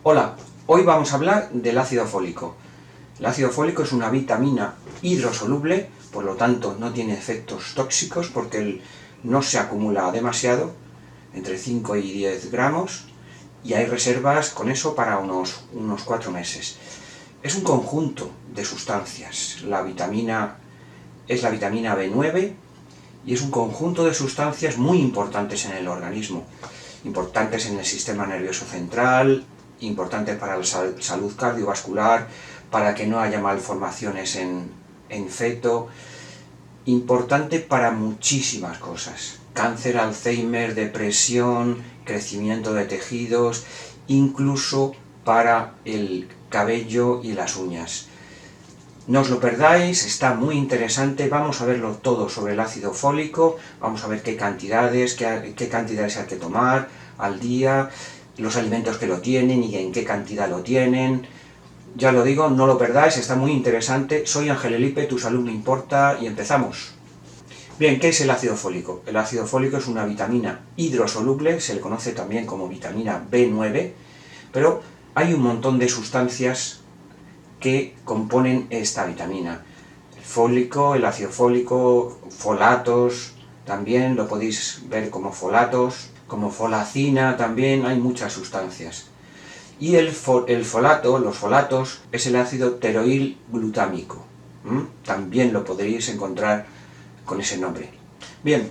Hola, hoy vamos a hablar del ácido fólico. El ácido fólico es una vitamina hidrosoluble, por lo tanto no tiene efectos tóxicos porque no se acumula demasiado, entre 5 y 10 gramos, y hay reservas con eso para unos 4 meses. Es un conjunto de sustancias. La vitamina es la vitamina B9 y es un conjunto de sustancias muy importantes en el organismo, importantes en el sistema nervioso central, importantes para la salud cardiovascular, para que no haya malformaciones en feto, importante para muchísimas cosas. Cáncer, Alzheimer, depresión, crecimiento de tejidos, incluso para el cabello y las uñas. No os lo perdáis, está muy interesante, vamos a verlo todo sobre el ácido fólico, vamos a ver qué cantidades hay que tomar al día, los alimentos que lo tienen y en qué cantidad lo tienen. Ya lo digo, no lo perdáis, está muy interesante. Soy Ángel Elipe, tu salud me importa, y empezamos. Bien, ¿qué es el ácido fólico? El ácido fólico es una vitamina hidrosoluble, se le conoce también como vitamina B9, pero hay un montón de sustancias que componen esta vitamina. El fólico, el ácido fólico, folatos, también lo podéis ver como folatos, como folacina también, hay muchas sustancias. Y el folato, los folatos, es el ácido teroil glutámico. También lo podréis encontrar con ese nombre. Bien,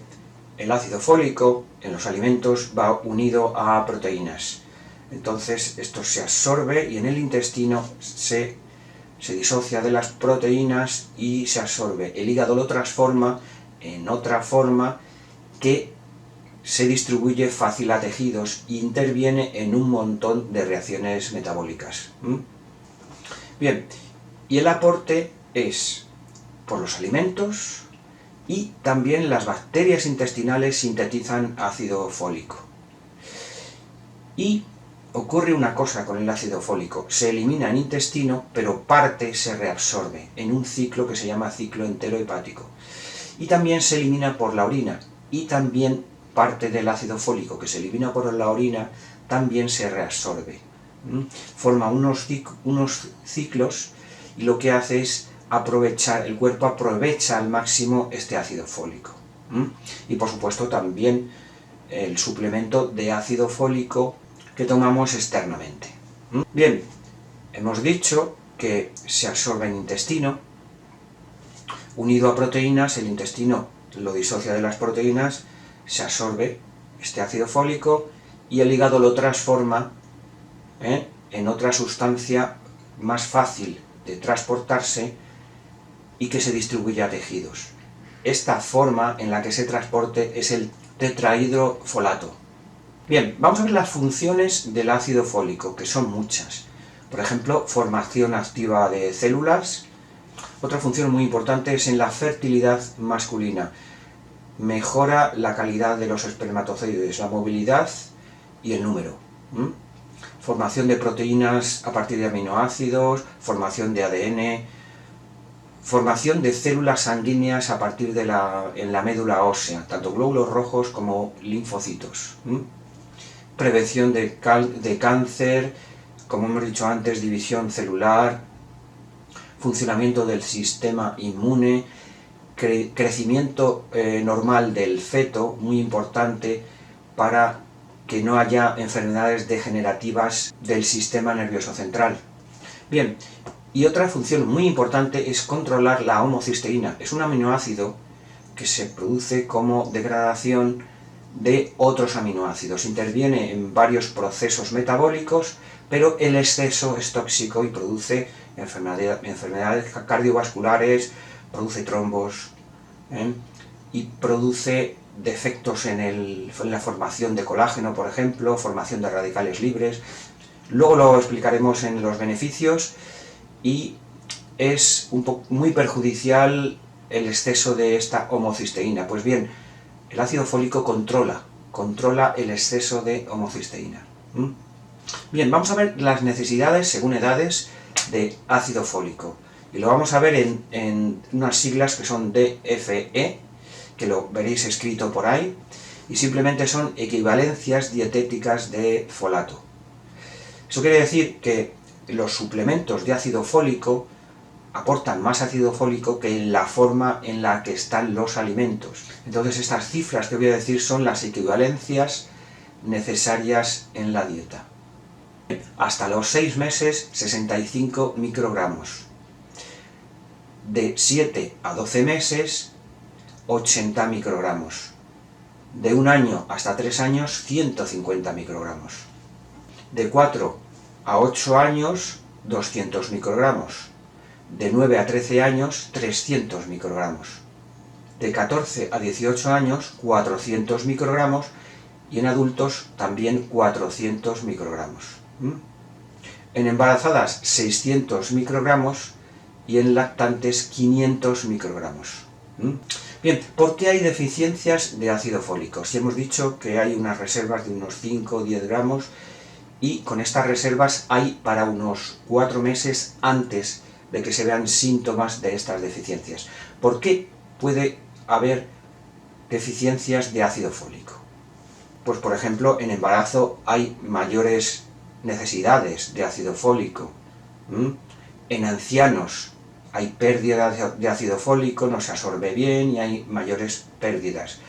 el ácido fólico en los alimentos va unido a proteínas. Entonces esto se absorbe y en el intestino se disocia de las proteínas y se absorbe. El hígado lo transforma en otra forma que se distribuye fácil a tejidos e interviene en un montón de reacciones metabólicas. Bien, y el aporte es por los alimentos y también las bacterias intestinales sintetizan ácido fólico. Y ocurre una cosa con el ácido fólico, se elimina en intestino, pero parte se reabsorbe en un ciclo que se llama ciclo enterohepático. Y también se elimina por la orina, y también parte del ácido fólico que se elimina por la orina también se reabsorbe. Forma unos ciclos y lo que hace es aprovechar, el cuerpo aprovecha al máximo este ácido fólico. Y por supuesto también el suplemento de ácido fólico que tomamos externamente. Bien, hemos dicho que se absorbe en intestino, unido a proteínas, el intestino lo disocia de las proteínas, se absorbe este ácido fólico y el hígado lo transforma en otra sustancia más fácil de transportarse y que se distribuye a tejidos. Esta forma en la que se transporte es el tetrahidrofolato. Bien, vamos a ver las funciones del ácido fólico, que son muchas. Por ejemplo, formación activa de células. Otra función muy importante es en la fertilidad masculina. Mejora la calidad de los espermatozoides, la movilidad y el número. Formación de proteínas a partir de aminoácidos, formación de ADN, formación de células sanguíneas a partir de en la médula ósea, tanto glóbulos rojos como linfocitos. Prevención de cáncer, como hemos dicho antes, división celular, funcionamiento del sistema inmune, crecimiento normal del feto, muy importante para que no haya enfermedades degenerativas del sistema nervioso central. Bien, y otra función muy importante es controlar la homocisteína. Es un aminoácido que se produce como degradación de otros aminoácidos. Interviene en varios procesos metabólicos, pero el exceso es tóxico y produce enfermedades cardiovasculares, produce trombos, y produce defectos en la formación de colágeno, por ejemplo, formación de radicales libres. Luego lo explicaremos en los beneficios, y es muy perjudicial el exceso de esta homocisteína. Pues bien, el ácido fólico controla el exceso de homocisteína. Bien, vamos a ver las necesidades según edades de ácido fólico. Y lo vamos a ver en unas siglas que son DFE, que lo veréis escrito por ahí, y simplemente son equivalencias dietéticas de folato. Eso quiere decir que los suplementos de ácido fólico aportan más ácido fólico que en la forma en la que están los alimentos. Entonces estas cifras que voy a decir son las equivalencias necesarias en la dieta. Hasta los 6 meses, 65 microgramos. De 7 a 12 meses, 80 microgramos. De 1 año hasta 3 años, 150 microgramos. De 4 a 8 años, 200 microgramos. De 9 a 13 años, 300 microgramos. De 14 a 18 años, 400 microgramos. Y en adultos también 400 microgramos. En embarazadas 600 microgramos y en lactantes 500 microgramos. Bien, ¿por qué hay deficiencias de ácido fólico? Si hemos dicho que hay unas reservas de unos 5 o 10 gramos y con estas reservas hay para unos 4 meses antes de que se vean síntomas de estas deficiencias. ¿Por qué puede haber deficiencias de ácido fólico? Pues por ejemplo, en embarazo hay mayores necesidades de ácido fólico. En ancianos hay pérdida de ácido fólico, no se absorbe bien y hay mayores pérdidas.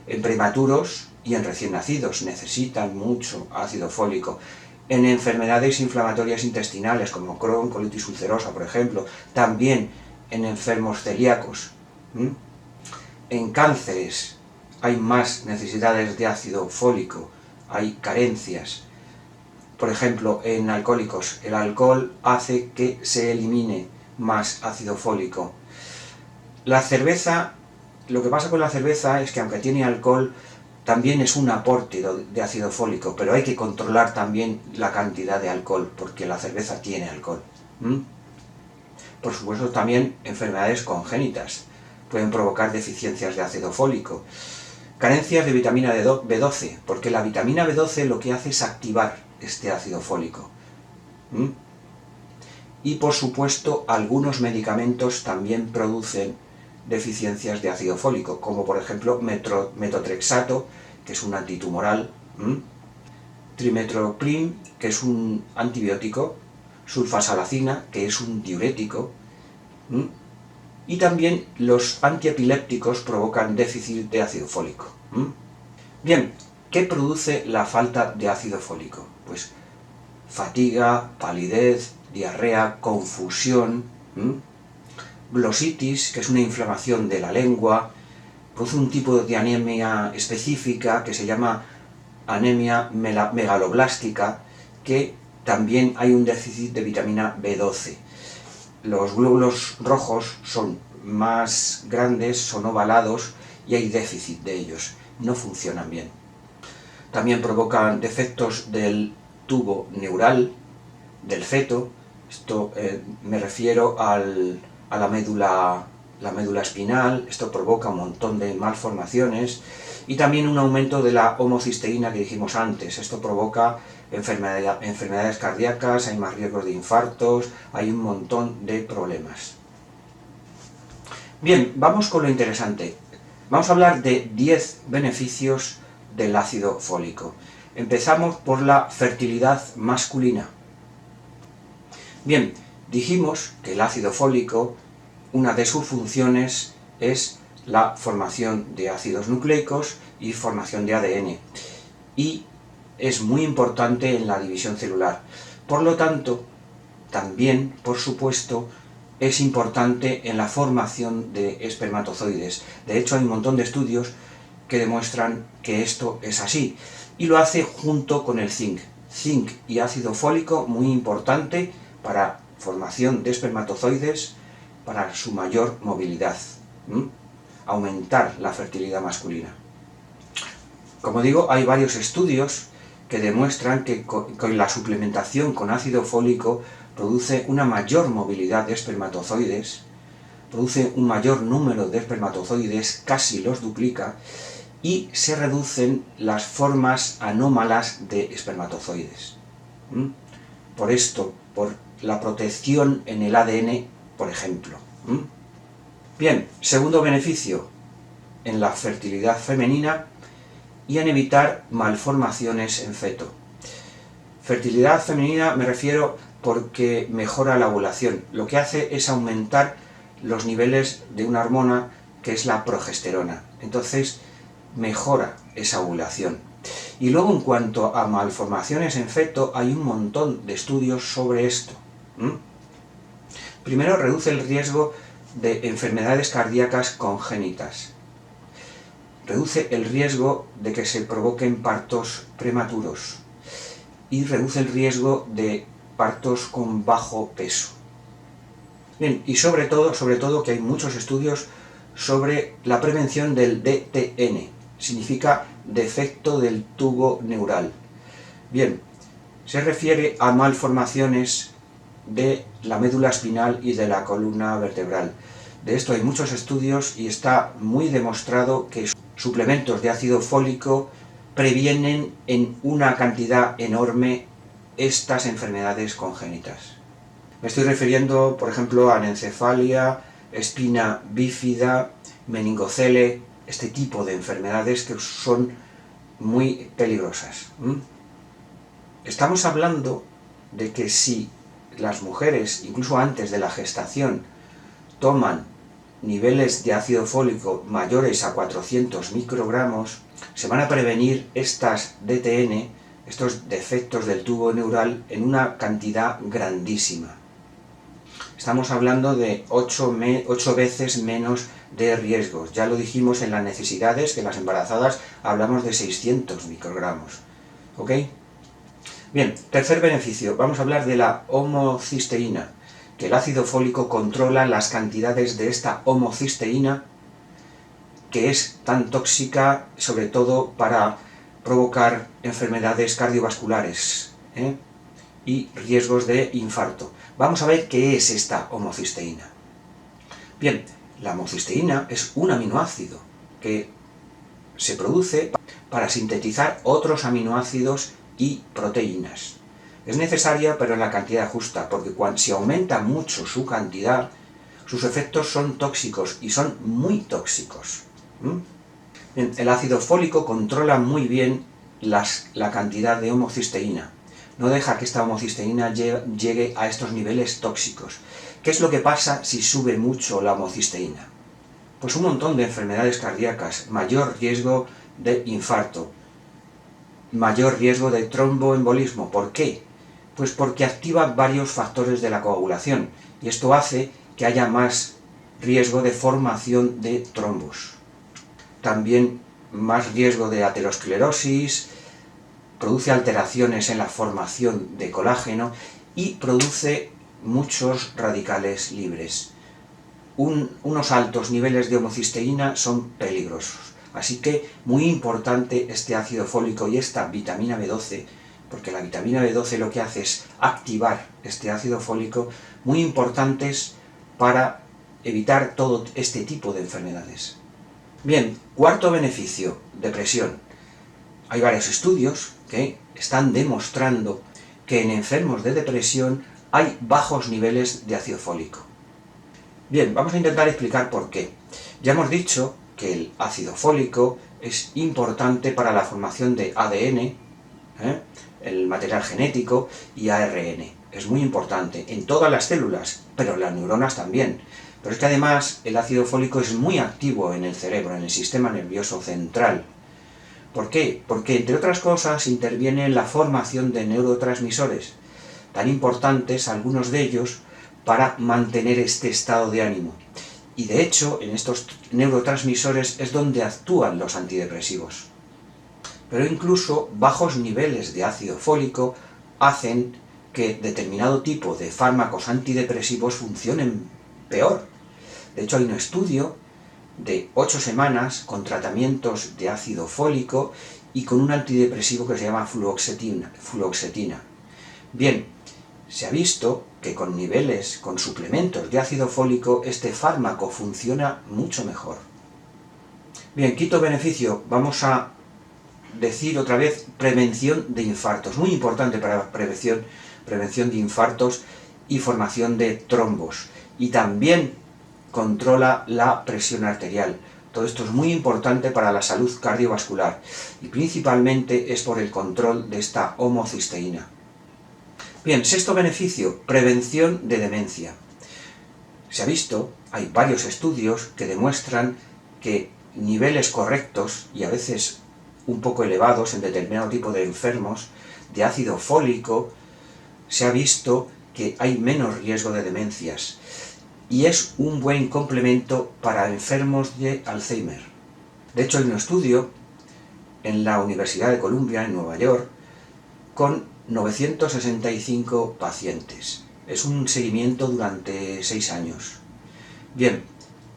En prematuros y en recién nacidos necesitan mucho ácido fólico. En enfermedades inflamatorias intestinales como Crohn, colitis ulcerosa, por ejemplo, también en enfermos celíacos. En cánceres hay más necesidades de ácido fólico, hay carencias. Por ejemplo, en alcohólicos, el alcohol hace que se elimine más ácido fólico. La cerveza, lo que pasa con la cerveza es que aunque tiene alcohol, también es un aporte de ácido fólico, pero hay que controlar también la cantidad de alcohol, porque la cerveza tiene alcohol. Por supuesto, también enfermedades congénitas pueden provocar deficiencias de ácido fólico. Carencias de vitamina B12, porque la vitamina B12 lo que hace es activar este ácido fólico. Y por supuesto, algunos medicamentos también producen deficiencias de ácido fólico, como por ejemplo metotrexato, que es un antitumoral, trimethoprim, que es un antibiótico, sulfasalacina, que es un diurético, y también los antiepilépticos provocan déficit de ácido fólico. Bien, ¿qué produce la falta de ácido fólico? Pues fatiga, palidez, diarrea, confusión, glositis, que es una inflamación de la lengua, produce un tipo de anemia específica que se llama anemia megaloblástica, que también hay un déficit de vitamina B12. Los glóbulos rojos son más grandes, son ovalados y hay déficit de ellos, no funcionan bien. También provocan defectos del tubo neural del feto, esto me refiero a la médula espinal, esto provoca un montón de malformaciones y también un aumento de la homocisteína que dijimos antes, esto provoca enfermedades cardíacas, hay más riesgos de infartos, hay un montón de problemas. Bien, vamos con lo interesante. Vamos a hablar de 10 beneficios del ácido fólico. Empezamos por la fertilidad masculina. Bien, dijimos que el ácido fólico, una de sus funciones es la formación de ácidos nucleicos y formación de ADN. Y es muy importante en la división celular. Por lo tanto, también, por supuesto, es importante en la formación de espermatozoides. De hecho, hay un montón de estudios que demuestran que esto es así. Y lo hace junto con el zinc. Zinc y ácido fólico, muy importante para formación de espermatozoides, para su mayor movilidad. Aumentar la fertilidad masculina. Como digo, hay varios estudios que demuestran que con la suplementación con ácido fólico produce una mayor movilidad de espermatozoides, produce un mayor número de espermatozoides, casi los duplica, y se reducen las formas anómalas de espermatozoides. Por esto, por la protección en el ADN, por ejemplo. Bien, segundo beneficio, en la fertilidad femenina y en evitar malformaciones en feto. Fertilidad femenina me refiero porque mejora la ovulación. Lo que hace es aumentar los niveles de una hormona que es la progesterona. Entonces mejora esa ovulación. Y luego, en cuanto a malformaciones en feto, hay un montón de estudios sobre esto. Primero, reduce el riesgo de enfermedades cardíacas congénitas. Reduce el riesgo de que se provoquen partos prematuros. Y reduce el riesgo de partos con bajo peso. Bien, y sobre todo que hay muchos estudios sobre la prevención del DTN. Significa defecto del tubo neural. Bien, se refiere a malformaciones de la médula espinal y de la columna vertebral. De esto hay muchos estudios y está muy demostrado que suplementos de ácido fólico previenen en una cantidad enorme estas enfermedades congénitas. Me estoy refiriendo, por ejemplo, a anencefalia, espina bífida, meningocele, este tipo de enfermedades que son muy peligrosas. Estamos hablando de que si las mujeres, incluso antes de la gestación, toman niveles de ácido fólico mayores a 400 microgramos, se van a prevenir estas DTN, estos defectos del tubo neural, en una cantidad grandísima. Estamos hablando de 8 veces menos de riesgos. Ya lo dijimos en las necesidades, que en las embarazadas hablamos de 600 microgramos. ¿Ok? Bien, tercer beneficio. Vamos a hablar de la homocisteína, que el ácido fólico controla las cantidades de esta homocisteína, que es tan tóxica, sobre todo para provocar enfermedades cardiovasculares, y riesgos de infarto. Vamos a ver qué es esta homocisteína. Bien, la homocisteína es un aminoácido que se produce para sintetizar otros aminoácidos y proteínas. Es necesaria, pero en la cantidad justa, porque si aumenta mucho su cantidad, sus efectos son tóxicos y son muy tóxicos. Bien, el ácido fólico controla muy bien la cantidad de homocisteína. No deja que esta homocisteína llegue a estos niveles tóxicos. ¿Qué es lo que pasa si sube mucho la homocisteína? Pues un montón de enfermedades cardíacas, mayor riesgo de infarto, mayor riesgo de tromboembolismo. ¿Por qué? Pues porque activa varios factores de la coagulación y esto hace que haya más riesgo de formación de trombos. También más riesgo de aterosclerosis, produce alteraciones en la formación de colágeno y produce muchos radicales libres. Unos altos niveles de homocisteína son peligrosos. Así que muy importante este ácido fólico y esta vitamina B12, porque la vitamina B12 lo que hace es activar este ácido fólico, muy importantes para evitar todo este tipo de enfermedades. Bien, cuarto beneficio, depresión. Hay varios estudios que están demostrando que en enfermos de depresión hay bajos niveles de ácido fólico. Bien, vamos a intentar explicar por qué. Ya hemos dicho que el ácido fólico es importante para la formación de ADN, el material genético, y ARN. Es muy importante en todas las células, pero en las neuronas también. Pero es que además el ácido fólico es muy activo en el cerebro, en el sistema nervioso central. ¿Por qué? Porque, entre otras cosas, interviene en la formación de neurotransmisores, tan importantes algunos de ellos para mantener este estado de ánimo. Y de hecho, en estos neurotransmisores es donde actúan los antidepresivos. Pero incluso bajos niveles de ácido fólico hacen que determinado tipo de fármacos antidepresivos funcionen peor. De hecho, hay un estudio de 8 semanas con tratamientos de ácido fólico y con un antidepresivo que se llama fluoxetina. Bien, se ha visto que con suplementos de ácido fólico, este fármaco funciona mucho mejor. Bien, quinto beneficio, vamos a decir otra vez prevención de infartos. Muy importante para prevención de infartos y formación de trombos. Y también controla la presión arterial. Todo esto es muy importante para la salud cardiovascular y principalmente es por el control de esta homocisteína. Bien, sexto beneficio, prevención de demencia. Se ha visto, hay varios estudios que demuestran que niveles correctos y a veces un poco elevados en determinado tipo de enfermos de ácido fólico, se ha visto que hay menos riesgo de demencias y es un buen complemento para enfermos de Alzheimer. De hecho, hay un estudio en la Universidad de Columbia, en Nueva York, con 965 pacientes. Es un seguimiento durante 6 años. Bien,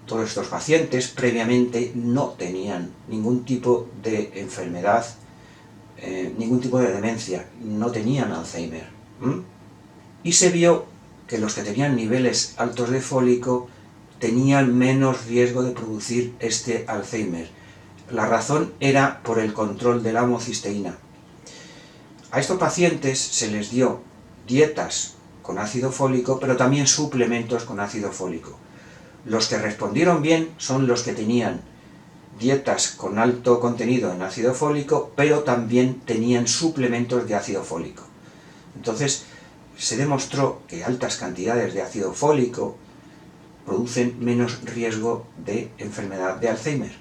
todos estos pacientes previamente no tenían ningún tipo de enfermedad, ningún tipo de demencia, no tenían Alzheimer. Y se vio que los que tenían niveles altos de fólico tenían menos riesgo de producir este Alzheimer. La razón era por el control de la homocisteína. A estos pacientes se les dio dietas con ácido fólico, pero también suplementos con ácido fólico. Los que respondieron bien son los que tenían dietas con alto contenido en ácido fólico, pero también tenían suplementos de ácido fólico. Entonces, se demostró que altas cantidades de ácido fólico producen menos riesgo de enfermedad de Alzheimer.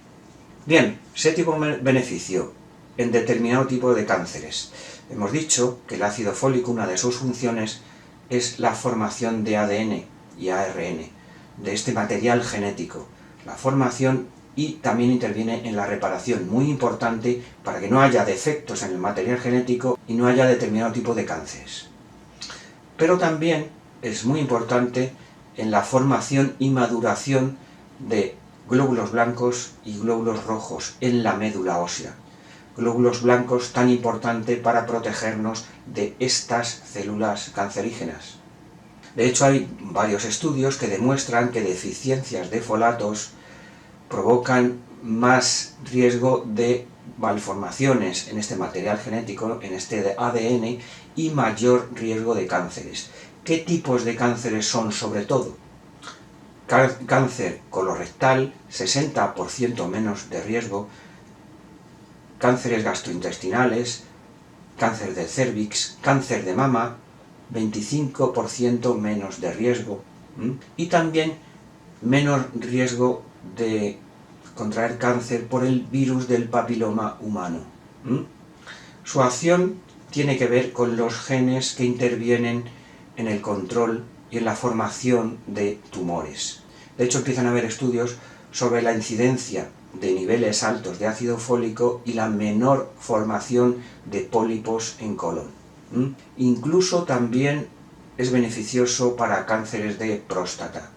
Bien, séptimo beneficio, en determinado tipo de cánceres. Hemos dicho que el ácido fólico, una de sus funciones, es la formación de ADN y ARN, de este material genético. La formación y también interviene en la reparación, muy importante para que no haya defectos en el material genético y no haya determinado tipo de cánceres. Pero también es muy importante en la formación y maduración de glóbulos blancos y glóbulos rojos en la médula ósea. Glóbulos blancos tan importante para protegernos de estas células cancerígenas. De hecho, hay varios estudios que demuestran que deficiencias de folatos provocan más riesgo de malformaciones en este material genético, en este ADN, y mayor riesgo de cánceres. ¿Qué tipos de cánceres son sobre todo? Cáncer colorectal, 60% menos de riesgo, cánceres gastrointestinales, cáncer de cérvix, cáncer de mama, 25% menos de riesgo, y también menos riesgo de contraer cáncer por el virus del papiloma humano. Su acción tiene que ver con los genes que intervienen en el control y en la formación de tumores. De hecho, empiezan a haber estudios sobre la incidencia de niveles altos de ácido fólico y la menor formación de pólipos en colon. Incluso también es beneficioso para cánceres de próstata.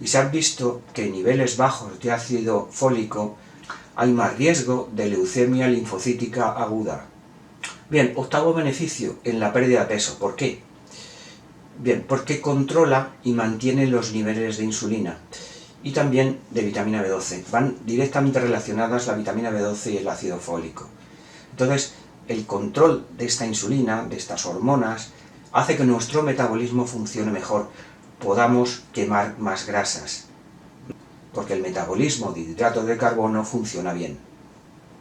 Y se ha visto que en niveles bajos de ácido fólico hay más riesgo de leucemia linfocítica aguda. Bien, octavo beneficio en la pérdida de peso. ¿Por qué? Bien, porque controla y mantiene los niveles de insulina y también de vitamina B12. Van directamente relacionadas la vitamina B12 y el ácido fólico. Entonces, el control de esta insulina, de estas hormonas, hace que nuestro metabolismo funcione mejor, podamos quemar más grasas, porque el metabolismo de hidratos de carbono funciona bien.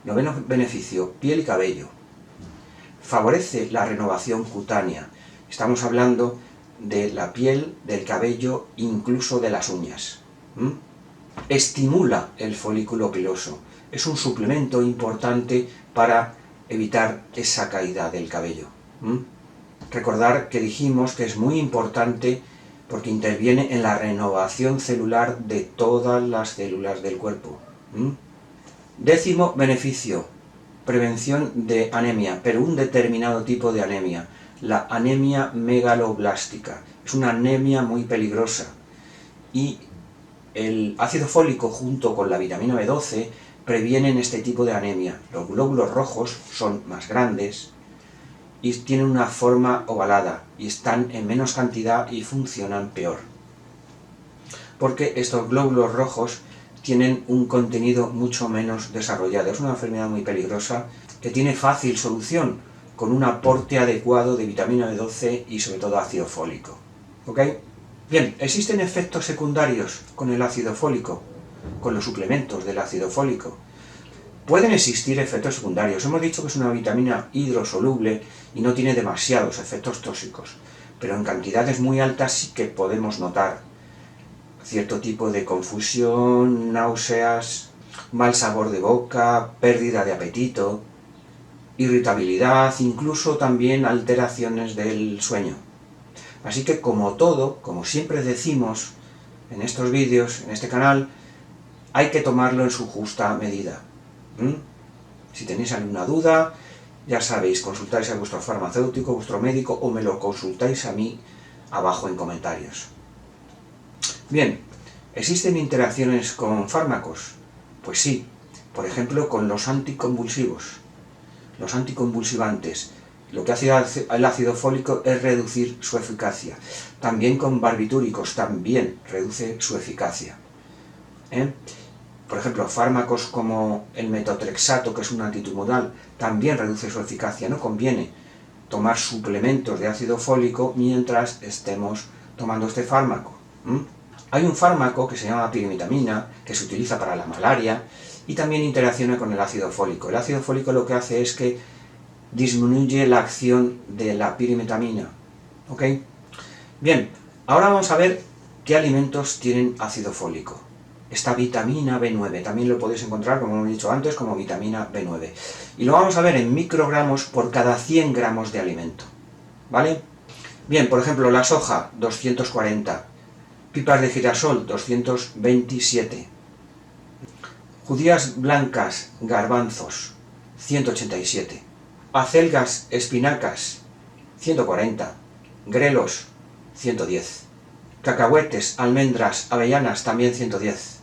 Noveno beneficio, piel y cabello. Favorece la renovación cutánea. Estamos hablando de la piel, del cabello, incluso de las uñas. Estimula el folículo piloso. Es un suplemento importante para evitar esa caída del cabello. Recordar que dijimos que es muy importante porque interviene en la renovación celular de todas las células del cuerpo. Décimo beneficio, prevención de anemia, pero un determinado tipo de anemia, la anemia megaloblástica. Es una anemia muy peligrosa y el ácido fólico junto con la vitamina B12 previenen este tipo de anemia. Los glóbulos rojos son más grandes y tienen una forma ovalada y están en menos cantidad y funcionan peor. Porque estos glóbulos rojos tienen un contenido mucho menos desarrollado. Es una enfermedad muy peligrosa que tiene fácil solución con un aporte adecuado de vitamina B12 y sobre todo ácido fólico. ¿Ok? Bien, ¿existen efectos secundarios con el ácido fólico? Con los suplementos del ácido fólico. Pueden existir efectos secundarios. Hemos dicho que es una vitamina hidrosoluble y no tiene demasiados efectos tóxicos, pero en cantidades muy altas sí que podemos notar cierto tipo de confusión, náuseas, mal sabor de boca, pérdida de apetito, irritabilidad, incluso también alteraciones del sueño. Así que como todo, como siempre decimos en estos vídeos, en este canal, hay que tomarlo en su justa medida. Si tenéis alguna duda, ya sabéis, consultáis a vuestro farmacéutico, vuestro médico, o me lo consultáis a mí abajo en comentarios. Bien, ¿existen interacciones con fármacos? Pues sí, por ejemplo con los anticonvulsivos, los anticonvulsivantes. Lo que hace el ácido fólico es reducir su eficacia. También con barbitúricos, también reduce su eficacia. Por ejemplo, fármacos como el metotrexato, que es un antitumoral, también reduce su eficacia. No conviene tomar suplementos de ácido fólico mientras estemos tomando este fármaco. Hay un fármaco que se llama pirimitamina, que se utiliza para la malaria y también interacciona con el ácido fólico. El ácido fólico lo que hace es que disminuye la acción de la pirimitamina. ¿Ok? Bien, ahora vamos a ver qué alimentos tienen ácido fólico. Esta vitamina B9, también lo podéis encontrar, como hemos dicho antes, como vitamina B9. Y lo vamos a ver en microgramos por cada 100 gramos de alimento. ¿Vale? Bien, por ejemplo, la soja, 240. Pipas de girasol, 227. Judías blancas, garbanzos, 187. Acelgas, espinacas, 140. Grelos, 110. Cacahuetes, almendras, avellanas, también 110.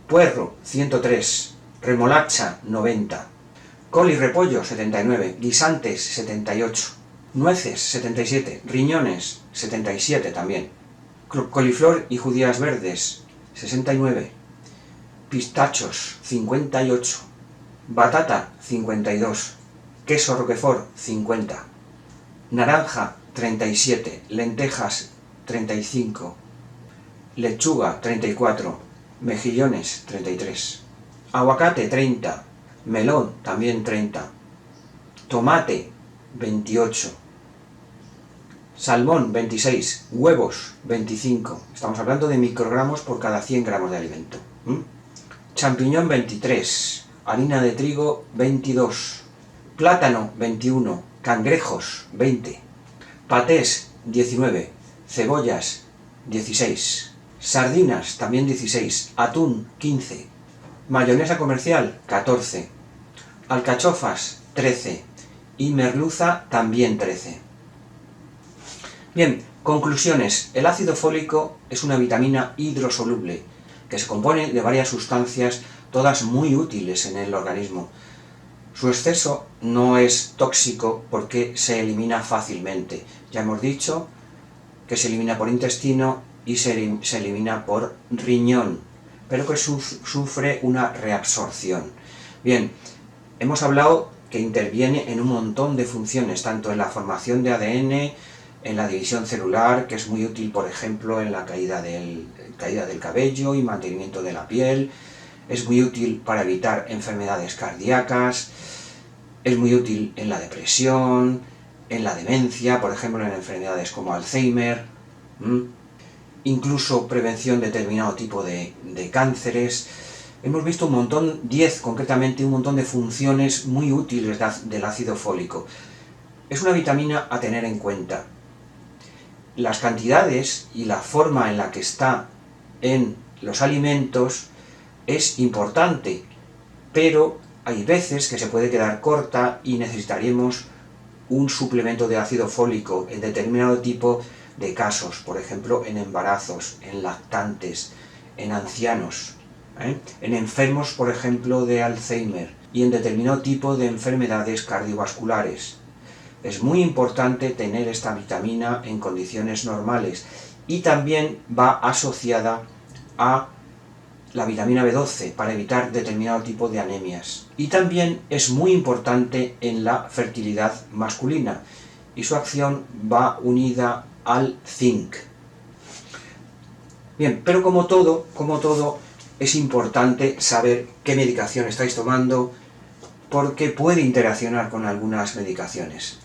Puerro, 103. Remolacha, 90. Col y repollo, 79. Guisantes, 78. Nueces, 77. Riñones, 77 también. Coliflor y judías verdes, 69. Pistachos, 58. Batata, 52. Queso roquefort, 50. Naranja, 37. Lentejas, 35. Lechuga, 34. Mejillones, 33. Aguacate, 30. Melón, también 30. Tomate, 28. Salmón, 26. Huevos, 25. Estamos hablando de microgramos por cada 100 gramos de alimento. Champiñón, 23. Harina de trigo, 22. Plátano, 21. Cangrejos, 20. Patés, 19. Cebollas, 16. Sardinas, también 16. Atún, 15. Mayonesa comercial, 14. Alcachofas, 13. Y merluza, también 13. Bien, conclusiones. El ácido fólico es una vitamina hidrosoluble que se compone de varias sustancias, todas muy útiles en el organismo. Su exceso no es tóxico porque se elimina fácilmente. Ya hemos dicho que se elimina por intestino y se elimina por riñón, pero que sufre una reabsorción. Bien, hemos hablado que interviene en un montón de funciones, tanto en la formación de ADN, en la división celular, que es muy útil, por ejemplo, en la caída del cabello y mantenimiento de la piel. Es muy útil para evitar enfermedades cardíacas. Es muy útil en la depresión, en la demencia, por ejemplo, en enfermedades como Alzheimer. Incluso prevención de determinado tipo de cánceres. Hemos visto un montón, 10 concretamente, un montón de funciones muy útiles del ácido fólico. Es una vitamina a tener en cuenta. Las cantidades y la forma en la que está en los alimentos es importante, pero hay veces que se puede quedar corta y necesitaríamos un suplemento de ácido fólico en determinado tipo de casos, por ejemplo en embarazos, en lactantes, en ancianos, en enfermos, por ejemplo, de Alzheimer y en determinado tipo de enfermedades cardiovasculares. Es muy importante tener esta vitamina en condiciones normales y también va asociada a la vitamina B12 para evitar determinado tipo de anemias. Y también es muy importante en la fertilidad masculina y su acción va unida al zinc. Bien, pero como todo, es importante saber qué medicación estáis tomando, porque puede interaccionar con algunas medicaciones.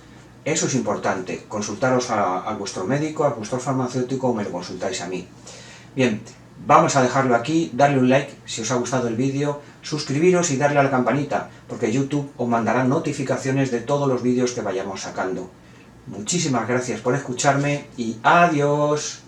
Eso es importante, consultaros a vuestro médico, a vuestro farmacéutico o me lo consultáis a mí. Bien, vamos a dejarlo aquí, darle un like si os ha gustado el vídeo, suscribiros y darle a la campanita, porque YouTube os mandará notificaciones de todos los vídeos que vayamos sacando. Muchísimas gracias por escucharme y adiós.